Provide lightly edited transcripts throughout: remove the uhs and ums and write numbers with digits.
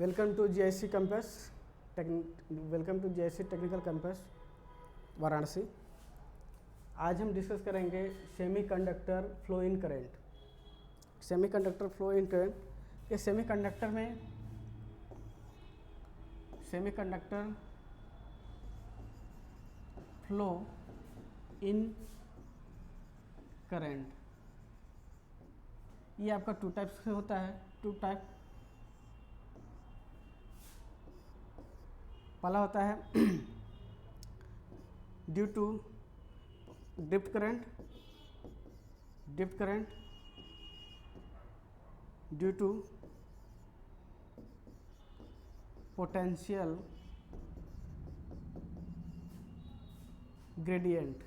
Welcome to GIC campus welcome to GIC technical campus Varanasi. आज हम discuss करेंगे semiconductor flow in current. Semiconductor flow in current, ये semiconductor में semiconductor flow in current, ये आपका two types से होता है। टू टाइप, पहला होता है due to drift current, due to potential gradient.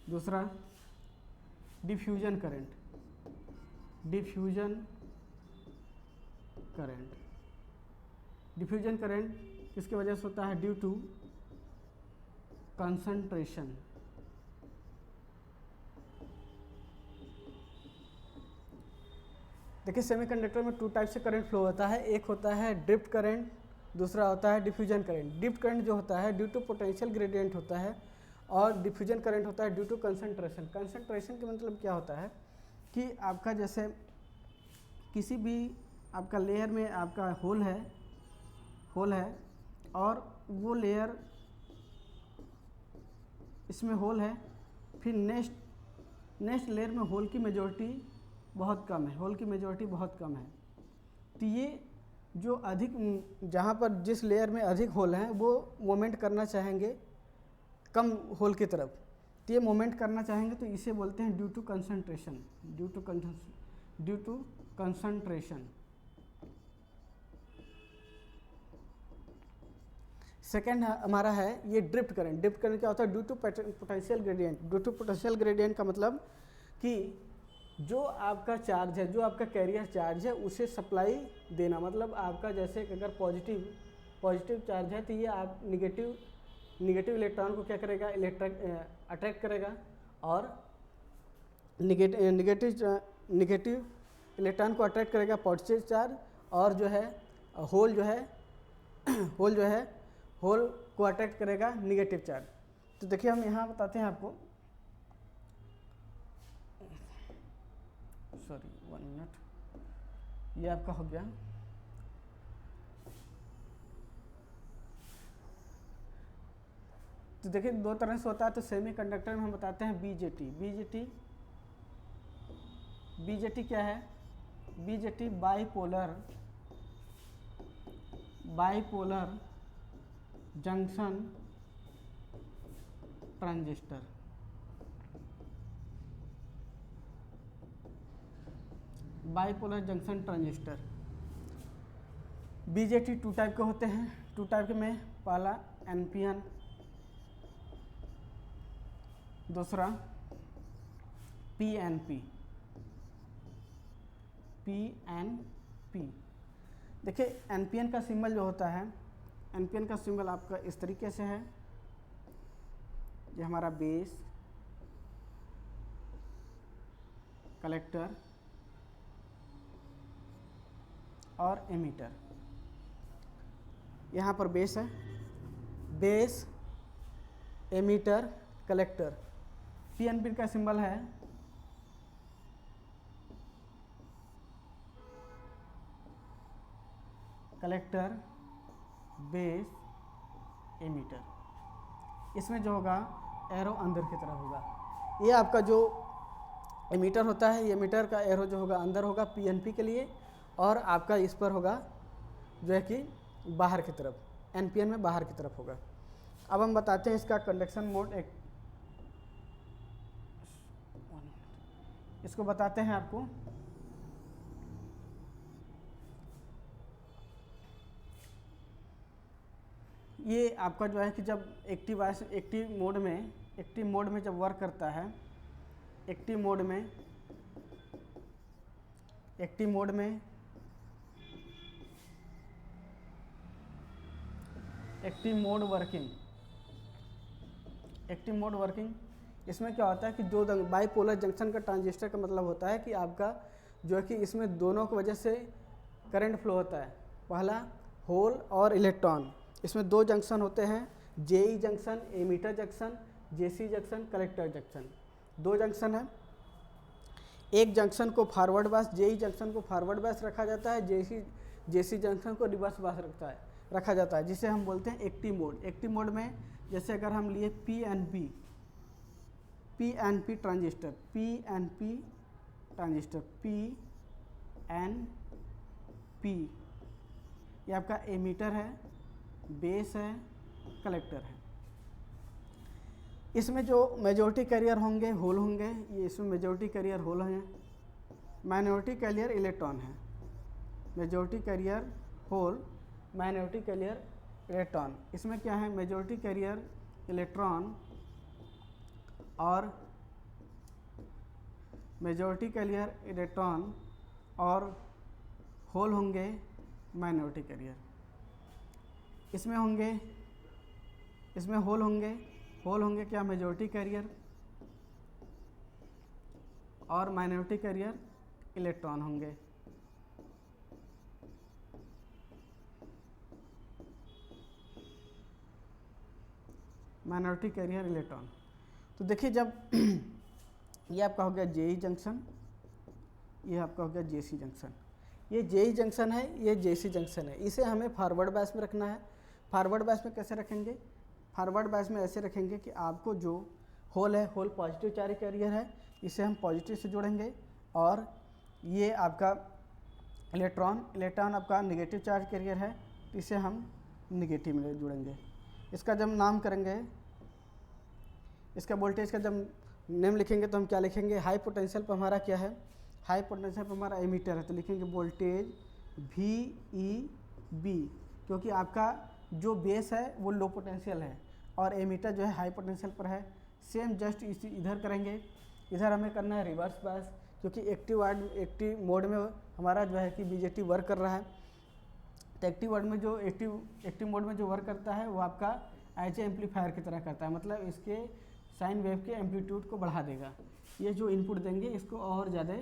दूसरा डिफ्यूजन करंट, डिफ्यूजन करंट किसकी वजह से होता है? Due to concentration. देखिए सेमीकंडक्टर में टू टाइप से करंट फ्लो होता है। एक होता है ड्रिफ्ट करंट, दूसरा होता है डिफ्यूजन करंट। ड्रिफ्ट करंट जो होता है ड्यू टू पोटेंशियल ग्रेडियंट होता है, और डिफ्यूजन करंट होता है ड्यू टू कंसंट्रेशन। कंसंट्रेशन का मतलब क्या होता है कि आपका जैसे किसी भी आपका लेयर में आपका होल है और वो लेयर, इसमें होल है, फिर नेक्स्ट लेयर में होल की मेजॉरिटी बहुत कम है, तो ये जो अधिक, जहाँ पर जिस लेयर में अधिक होल हैं वो मोमेंट करना चाहेंगे कम होल की तरफ, तो ये मोमेंट करना चाहेंगे तो इसे बोलते हैं ड्यू टू कंसंट्रेशन। सेकेंड हमारा है ये ड्रिफ्ट करंट। ड्रिफ्ट करंट क्या होता है? ड्यू टू पोटेंशियल ग्रेडियंट का मतलब कि जो आपका चार्ज है, जो आपका कैरियर चार्ज है, उसे सप्लाई देना। मतलब आपका जैसे अगर पॉजिटिव चार्ज है तो ये आप निगेटिव इलेक्ट्रॉन को क्या करेगा? अट्रैक्ट करेगा, और निगेटिव इलेक्ट्रॉन को अट्रैक्ट करेगा पॉजिटिव चार्ज, और जो है होल को अट्रैक्ट करेगा निगेटिव चार्ज। तो देखिए हम यहाँ बताते हैं आपको, सॉरी 1 मिनट, ये आपका हो गया। तो देखिए दो तरह से होता है। तो सेमीकंडक्टर में हम बताते हैं बीजेटी क्या है? BJT bipolar junction transistor. Bipolar junction transistor, BJT two type के होते हैं। टू टाइप के में पहला एनपीएन, दूसरा पीएनपी। देखिए एनपीएन का सिंबल जो होता है, एनपीएन का सिंबल आपका इस तरीके से है। ये हमारा बेस, कलेक्टर और एमीटर। यहाँ पर बेस है, बेस, एमीटर, कलेक्टर। पीएनपी का सिंबल है कलेक्टर, बेस, एमीटर। इसमें जो होगा एरो अंदर की तरफ होगा। ये आपका जो एमीटर होता है, ये एमीटर का एरो जो होगा अंदर होगा पीएनपी के लिए, और आपका इस पर होगा जो है कि बाहर की तरफ, एनपीएन में बाहर की तरफ होगा। अब हम बताते हैं इसका कंडक्शन मोड। इसको बताते हैं आपको। ये आपका जो है कि जब एक्टिव मोड में जब वर्क करता है, एक्टिव मोड वर्किंग, इसमें क्या होता है कि जो बाइपोलर जंक्शन का ट्रांजिस्टर का मतलब होता है कि आपका जो है कि इसमें दोनों की वजह से करंट फ्लो होता है। पहला होल और इलेक्ट्रॉन, इसमें दो जंक्शन होते हैं, जेई जंक्शन, एमिटर जंक्शन, जेसी जंक्शन, कलेक्टर जंक्शन। दो जंक्शन है, एक जंक्शन को फॉरवर्ड बायस, जेई जंक्शन को फॉरवर्ड बायस रखा जाता है, जेसी जंक्शन को रिवर्स बायस रखा जाता है, जिसे हम बोलते हैं एक्टिव मोड। एक्टिव मोड में जैसे अगर हम लिए पीएनपी ट्रांजिस्टर, पीएनपी ये आपका एमीटर है, बेस है, कलेक्टर है। इसमें जो मेजॉरिटी कैरियर होंगे होल होंगे, ये इसमें मेजॉरिटी कैरियर होल हैं, माइनॉरिटी कैरियर इलेक्ट्रॉन है। Majority carrier hole, minority carrier electron. इसमें क्या है, मेजॉरिटी कैरियर इलेक्ट्रॉन और मेजॉरिटी कैरियर इलेक्ट्रॉन और होल होंगे माइनॉरिटी कैरियर। इसमें होल होंगे क्या, मेजॉरिटी कैरियर और माइनॉरिटी कैरियर इलेक्ट्रॉन होंगे। Minority carrier electron. तो देखिए जब ये आपका हो गया जेई जंक्शन, ये आपका हो गया जेसी जंक्शन। ये जेई जंक्शन है, ये जेसी जंक्शन है। इसे हमें फॉरवर्ड बायस में रखना है। फॉरवर्ड बायस में कैसे रखेंगे, फॉरवर्ड बायस में ऐसे रखेंगे कि आपको जो होल है, होल पॉजिटिव चार्ज कैरियर है, इसे हम पॉजिटिव से जोड़ेंगे, और ये आपका इलेक्ट्रॉन आपका नेगेटिव चार्ज कैरियर है, इसे हम नेगेटिव में जोड़ेंगे। इसका जब नाम करेंगे, इसका वोल्टेज का जब नेम लिखेंगे तो हम क्या लिखेंगे, हाई पोटेंशियल पर हमारा क्या है, हाई पोटेंशियल पर हमारा एमीटर है, तो लिखेंगे वोल्टेज VEB, क्योंकि आपका जो बेस है वो लो पोटेंशियल है और एमीटर जो है हाई पोटेंशियल पर है। सेम जस्ट इधर करेंगे, इधर हमें करना है रिवर्स बायस, क्योंकि एक्टिव मोड में हमारा जो है कि बीजेटी वर्क कर रहा है। तो एक्टिव मोड में जो वर्क करता है वो आपका एच एम्पलीफायर की तरह करता है, मतलब इसके साइन वेव के एम्पलीट्यूड को बढ़ा देगा। ये जो इनपुट देंगे इसको और ज़्यादा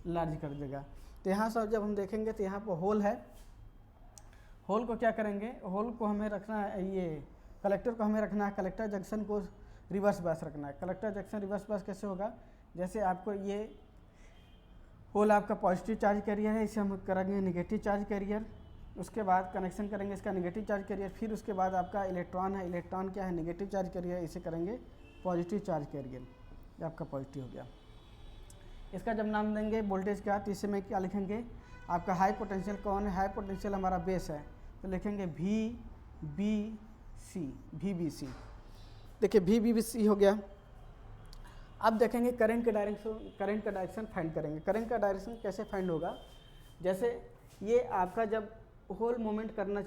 लार्ज कर देगा। तो यहाँ से जब हम देखेंगे तो यहाँ पर होल है, होल को क्या करेंगे, होल को हमें रखना है, ये कलेक्टर को हमें रखना है, कलेक्टर जंक्शन को रिवर्स बायस रखना है। कलेक्टर जंक्शन रिवर्स बायस कैसे होगा, जैसे आपको ये होल आपका पॉजिटिव चार्ज कैरियर है, इसे हम करेंगे नेगेटिव चार्ज कैरियर, उसके बाद कनेक्शन करेंगे इसका नेगेटिव चार्ज कैरियर, फिर उसके बाद आपका इलेक्ट्रॉन है, इलेक्ट्रॉन क्या है, नेगेटिव चार्ज कैरियर, इसे करेंगे पॉजिटिव चार्ज कैरियर, ये आपका पॉजिटिव हो गया। इसका जब नाम देंगे वोल्टेज का, तो इसे में क्या लिखेंगे, आपका हाई पोटेंशियल कौन है, हाई पोटेंशियल हमारा बेस है, तो लिखेंगे VBC। देखिए VBC हो गया। अब देखेंगे करंट का डायरेक्शन फाइंड करेंगे। करंट का डायरेक्शन कैसे फाइंड होगा, जैसे ये आपका जब होल मूवमेंट करना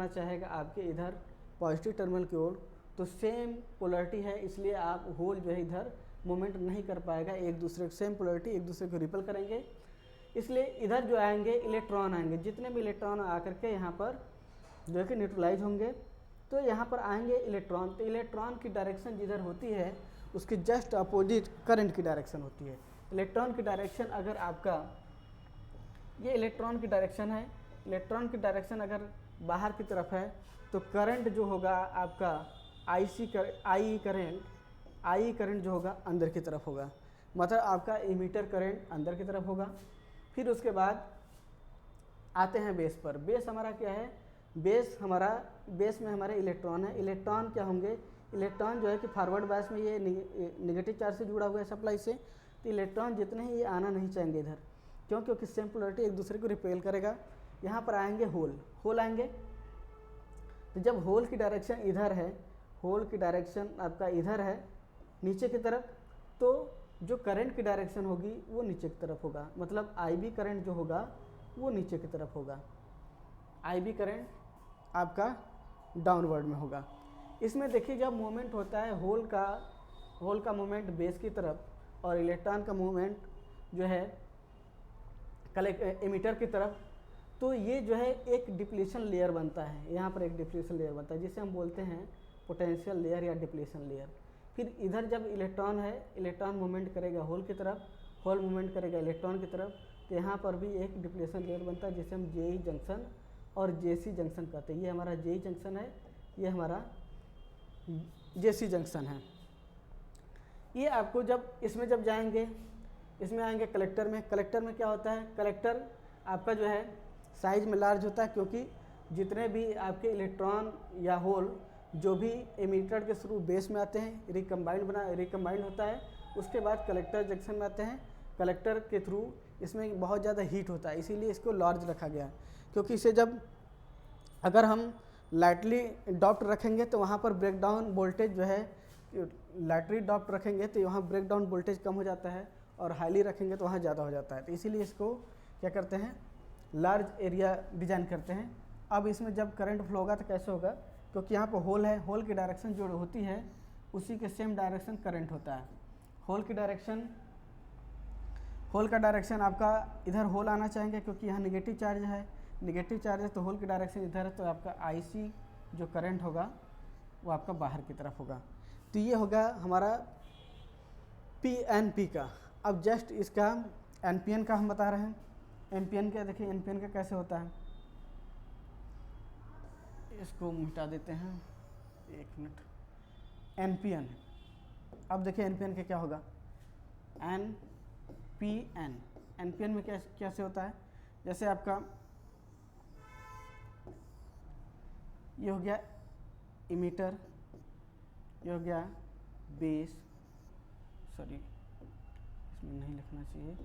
चाहेगा आपके इधर पॉजिटिव टर्मिनल की ओर, तो सेम पोलरिटी है, इसलिए आप होल जो है इधर मूवमेंट नहीं कर पाएगा, एक दूसरे को सेम पोलरिटी एक दूसरे को रिपल करेंगे, इसलिए इधर जो आएंगे इलेक्ट्रॉन आएंगे, जितने भी इलेक्ट्रॉन आकर के यहाँ पर जो है कि न्यूट्रलाइज होंगे, तो यहाँ पर आएंगे इलेक्ट्रॉन, तो इलेक्ट्रॉन की डायरेक्शन जिधर होती है उसके जस्ट अपोजिट करंट की डायरेक्शन होती है। इलेक्ट्रॉन की डायरेक्शन अगर आपका, ये इलेक्ट्रॉन की डायरेक्शन है, इलेक्ट्रॉन की डायरेक्शन अगर बाहर की तरफ है तो करंट जो होगा आपका आई करंट जो होगा अंदर की तरफ होगा, मतलब आपका इमीटर करंट अंदर की तरफ होगा। फिर उसके बाद आते हैं बेस पर। बेस हमारा क्या है, बेस में हमारे इलेक्ट्रॉन है। इलेक्ट्रॉन क्या होंगे, इलेक्ट्रॉन जो है कि फॉरवर्ड बायस में ये नेगेटिव चार्ज से जुड़ा हुआ है सप्लाई से, तो इलेक्ट्रॉन जितने ही ये आना नहीं चाहेंगे इधर, क्योंकि सेम पोलरिटी एक दूसरे को रिपेल करेगा। यहाँ पर आएंगे होल आएंगे, तो जब होल की डायरेक्शन इधर है, होल की डायरेक्शन आपका इधर है नीचे की तरफ, तो जो करंट की डायरेक्शन होगी वो नीचे की तरफ होगा, मतलब IB करंट जो होगा वो नीचे की तरफ होगा, IB करंट आपका डाउनवर्ड में होगा। इसमें देखिए जब मूवमेंट होता है होल का मूवमेंट बेस की तरफ और इलेक्ट्रॉन का मूवमेंट जो है एमिटर की तरफ, तो ये जो है एक डिप्लीशन लेयर बनता है, यहाँ पर एक डिप्लीशन लेयर बनता है जिसे हम बोलते हैं पोटेंशियल लेयर या डिप्लीशन लेयर। फिर इधर जब इलेक्ट्रॉन है, इलेक्ट्रॉन मूवमेंट करेगा होल की तरफ, होल मूवमेंट करेगा इलेक्ट्रॉन की तरफ, तो यहाँ पर भी एक डिप्लेशन लेयर बनता है जिसे हम जेई जंक्शन और जेसी जंक्शन कहते हैं। ये हमारा जेई जंक्शन है, ये हमारा जेसी जंक्शन है। ये आपको जब इसमें जब जाएंगे, इसमें आएंगे कलेक्टर में। कलेक्टर में क्या होता है, कलेक्टर आपका जो है साइज में लार्ज होता है, क्योंकि जितने भी आपके इलेक्ट्रॉन या होल जो भी एमिटर के थ्रू बेस में आते हैं रिकम्बाइंड होता है, उसके बाद कलेक्टर जंक्शन में आते हैं। कलेक्टर के थ्रू इसमें बहुत ज़्यादा हीट होता है, इसीलिए इसको लार्ज रखा गया है, क्योंकि इसे जब अगर हम लाइटली डॉप्ट रखेंगे तो वहाँ पर ब्रेकडाउन वोल्टेज जो है, लाइटली डॉप्ट रखेंगे तो वहाँ ब्रेकडाउन वोल्टेज कम हो जाता है, और हाईली रखेंगे तो वहाँ ज़्यादा हो जाता है। तो इसीलिए इसको क्या करते हैं, लार्ज एरिया डिज़ाइन करते हैं। अब इसमें जब करंट फ्लो होगा तो कैसे होगा, क्योंकि यहाँ पर होल है, होल की डायरेक्शन जो होती है उसी के सेम डायरेक्शन करंट होता है। होल का डायरेक्शन आपका इधर होल आना चाहेंगे, क्योंकि यहाँ निगेटिव चार्ज है, तो होल की डायरेक्शन इधर है, तो आपका आईसी जो करंट होगा वो आपका बाहर की तरफ होगा। तो ये होगा हमारा पीएनपी का। अब जस्ट इसका एनपीएन का हम बता रहे हैं। एनपीएन का देखिए, एनपीएन का कैसे होता है, इसको मिटा देते हैं, एक मिनट। एनपीएन, अब देखिए एनपीएन का क्या होगा, एनपीएन में कैसे होता है, जैसे आपका ये हो गया इमीटर, ये हो गया बेस, सॉरी इसमें नहीं लिखना चाहिए,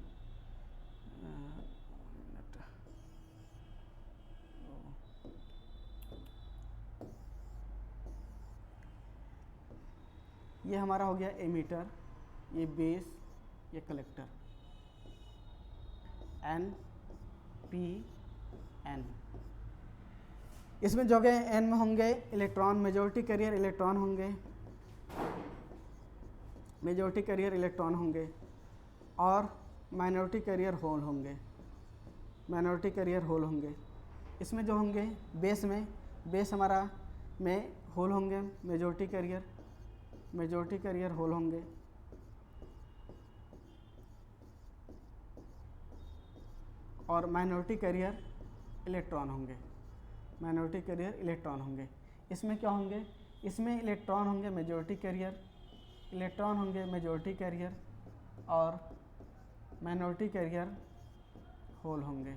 ये हमारा हो गया एमीटर, ये बेस, ये कलेक्टर, एन पी एन। इसमें जो गए एन में होंगे इलेक्ट्रॉन, मेजॉरिटी कैरियर इलेक्ट्रॉन होंगे, और माइनॉरिटी कैरियर होल होंगे। इसमें जो होंगे बेस हमारा में होल होंगे, मेजॉरिटी कैरियर होल होंगे, और माइनॉरिटी कैरियर इलेक्ट्रॉन होंगे। इसमें क्या होंगे, इसमें इलेक्ट्रॉन होंगे मेजॉरिटी कैरियर, और माइनॉरिटी कैरियर होल होंगे।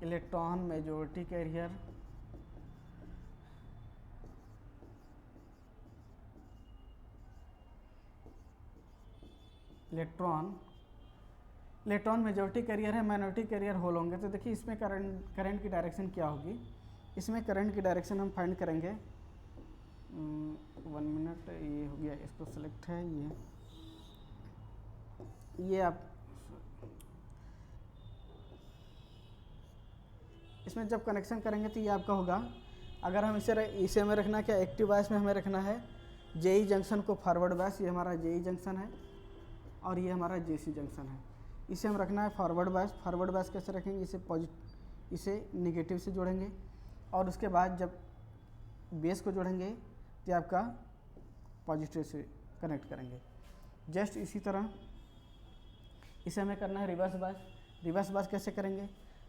Electron majority carrier, electron majority carrier है, माइनॉरिटी कैरियर होल होंगे। तो देखिए इसमें करंट की डायरेक्शन क्या होगी, इसमें करंट की डायरेक्शन हम फाइंड करेंगे। 1 मिनट, ये हो गया, इसको सेलेक्ट है, ये आप इसमें जब कनेक्शन करेंगे तो ये आपका होगा, अगर हम इसे हमें रखना क्या, एक्टिव बायस में हमें रखना है जेई जंक्शन को फॉरवर्ड बायस, ये हमारा जेई जंक्शन है, और ये हमारा जेसी जंक्शन है। इसे हम रखना है फॉरवर्ड बायस कैसे रखेंगे, इसे निगेटिव से जोड़ेंगे, और उसके बाद जब बेस को जोड़ेंगे तो आपका पॉजिटिव से कनेक्ट करेंगे। जस्ट इसी तरह इसे हमें करना है रिवर्स बायस कैसे करेंगे,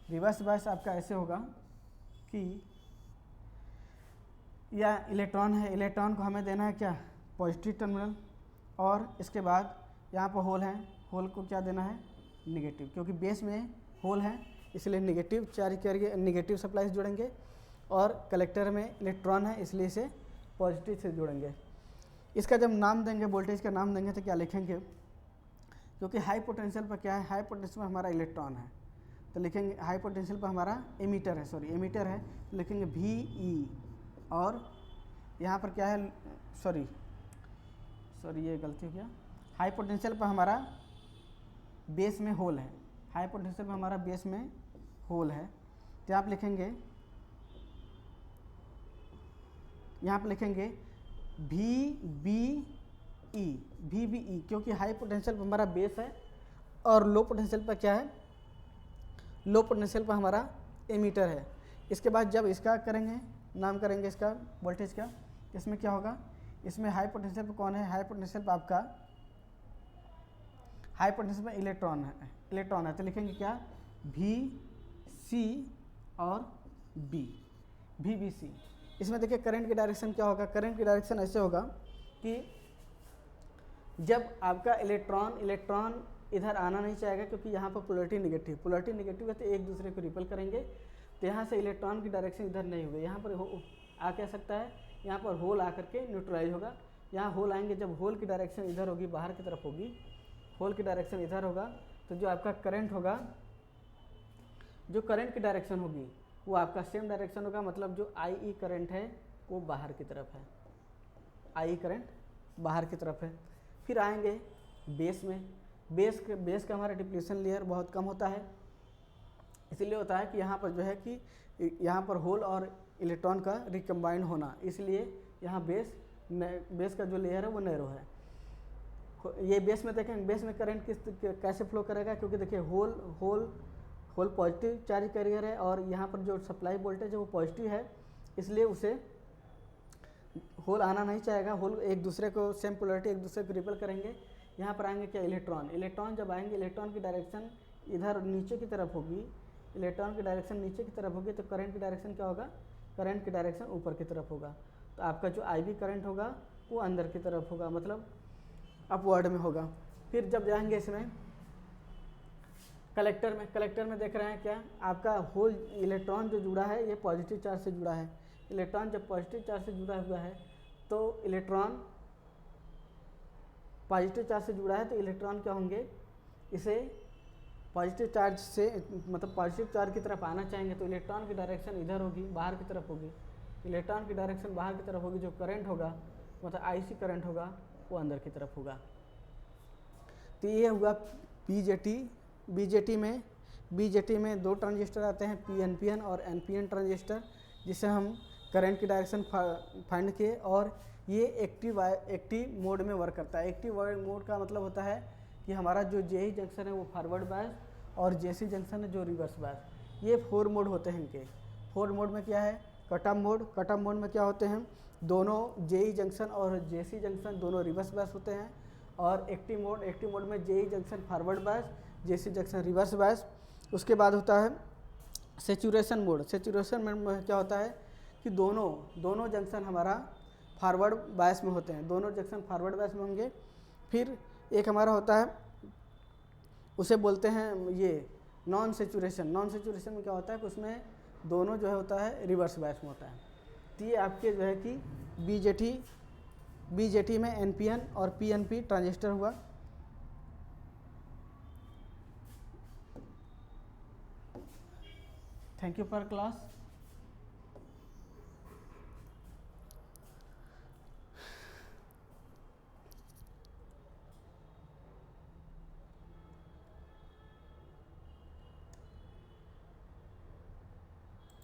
रिवर्स बायस आपका ऐसे होगा कि या इलेक्ट्रॉन है, इलेक्ट्रॉन को हमें देना है क्या, पॉजिटिव टर्मिनल, और इसके बाद यहाँ पर होल है, होल को क्या देना है, नेगेटिव, क्योंकि बेस में होल है इसलिए नेगेटिव चार्ज करिए, नेगेटिव सप्लाई से जोड़ेंगे, और कलेक्टर में इलेक्ट्रॉन है इसलिए इसे पॉजिटिव से जोड़ेंगे। इसका जब नाम देंगे, वोल्टेज का नाम देंगे तो क्या लिखेंगे, क्योंकि हाई पोटेंशियल पर क्या है, हाई पोटेंशियल पर हमारा इलेक्ट्रॉन है, तो लिखेंगे हाई पोटेंशियल पर हमारा एमीटर है, तो लिखेंगे VE, और यहाँ पर क्या है, सॉरी ये गलती हो गया, हाई पोटेंशियल पर हमारा बेस में होल है, तो आप लिखेंगे, यहाँ पर लिखेंगे VBE, क्योंकि हाई पोटेंशियल पर हमारा बेस है, और लो पोटेंशियल पर क्या है, लो पोटेंशियल पर हमारा एमीटर है। इसके बाद जब इसका करेंगे नाम करेंगे इसका वोल्टेज का। इसमें क्या होगा, इसमें हाई पोटेंशियल पे कौन है, हाई पोटेंशियल पे आपका हाई पोटेंशियल में इलेक्ट्रॉन है तो लिखेंगे क्या, भी सी और बी, भी बी सी। इसमें देखिए करंट की डायरेक्शन क्या होगा, करंट की डायरेक्शन ऐसे होगा कि जब आपका इलेक्ट्रॉन इधर आना नहीं चाहेगा क्योंकि यहाँ पर पोलरिटी नेगेटिव है तो एक दूसरे को रिपेल करेंगे, तो यहाँ से इलेक्ट्रॉन की डायरेक्शन इधर नहीं होगी, यहाँ पर आ क्या सकता है, यहाँ पर होल आकर के न्यूट्रलाइज होगा, यहाँ होल आएंगे, जब होल की डायरेक्शन इधर होगी, बाहर की तरफ होगी, होल की डायरेक्शन इधर होगा, तो जो आपका करंट होगा, जो करंट की डायरेक्शन होगी वो आपका सेम डायरेक्शन होगा, मतलब जो आई ई करंट है वो बाहर की तरफ है, आई करंट बाहर की तरफ है। फिर आएंगे बेस में, बेस का हमारा डिप्लीशन लेयर बहुत कम होता है, इसलिए होता है कि यहाँ पर जो है कि यहाँ पर होल और इलेक्ट्रॉन का रिकम्बाइंड होना, इसलिए यहाँ बेस का जो लेयर है वो नैरो है। ये बेस में देखेंगे, बेस में करंट कैसे फ्लो करेगा, क्योंकि देखिए होल पॉजिटिव चार्ज कैरियर है और यहाँ पर जो सप्लाई वोल्टेज है वो पॉजिटिव है, इसलिए उसे होल आना नहीं चाहेगा, होल एक दूसरे को सेम पोलरिटी एक दूसरे को रिपेल करेंगे। यहाँ पर आएंगे क्या, इलेक्ट्रॉन जब आएंगे, इलेक्ट्रॉन की डायरेक्शन इधर नीचे की तरफ होगी, इलेक्ट्रॉन की डायरेक्शन नीचे की तरफ होगी, तो करंट की डायरेक्शन क्या होगा, करंट की डायरेक्शन ऊपर की तरफ होगा, तो आपका जो आई वी करंट होगा वो अंदर की तरफ होगा, मतलब अपवर्ड में होगा। फिर जब जाएंगे इसमें कलेक्टर में देख रहे हैं क्या, आपका होल इलेक्ट्रॉन जो जुड़ा है ये पॉजिटिव चार्ज से जुड़ा है, इलेक्ट्रॉन जब पॉजिटिव चार्ज से जुड़ा हुआ है तो इलेक्ट्रॉन पॉजिटिव चार्ज से जुड़ा है, तो इलेक्ट्रॉन क्या होंगे, इसे पॉजिटिव चार्ज से मतलब पॉजिटिव चार्ज की तरफ आना चाहेंगे, तो इलेक्ट्रॉन की डायरेक्शन इधर होगी, बाहर की तरफ होगी, इलेक्ट्रॉन की डायरेक्शन बाहर की तरफ होगी, जो करंट होगा मतलब आईसी करंट होगा वो अंदर की तरफ होगा। तो ये हुआ बीजेटी में दो ट्रांजिस्टर आते हैं, पीएनपीएन और एनपीएन ट्रांजिस्टर, जिसे हम करंट की डायरेक्शन फाइंड किए, और ये एक्टिव मोड में वर्क करता है। एक्टिव मोड का मतलब होता है कि हमारा जो जेई जंक्शन है वो फॉरवर्ड बायस और जेसी जंक्शन है जो रिवर्स बायस, ये 4 मोड होते हैं इनके। 4 मोड में क्या है, कट ऑफ मोड में क्या होते हैं, दोनों जेई जंक्शन और जेसी जंक्शन दोनों रिवर्स बायस होते हैं, और एक्टिव मोड में जेई जंक्शन फॉरवर्ड बायस, जेसी जंक्शन रिवर्स बायस। उसके बाद होता है सेचुरेशन मोड में क्या होता है कि दोनों जंक्शन हमारा फॉरवर्ड बायस में होते हैं, दोनों जंक्शन फॉरवर्ड बायस में होंगे। फिर एक हमारा होता है, उसे बोलते हैं ये नॉन सेचुरेशन में क्या होता है कि उसमें दोनों जो है होता है रिवर्स बायस में होता है। तो ये आपके जो है कि बीजेटी में एनपीएन और पीएनपी ट्रांजिस्टर हुआ। Thank you for class.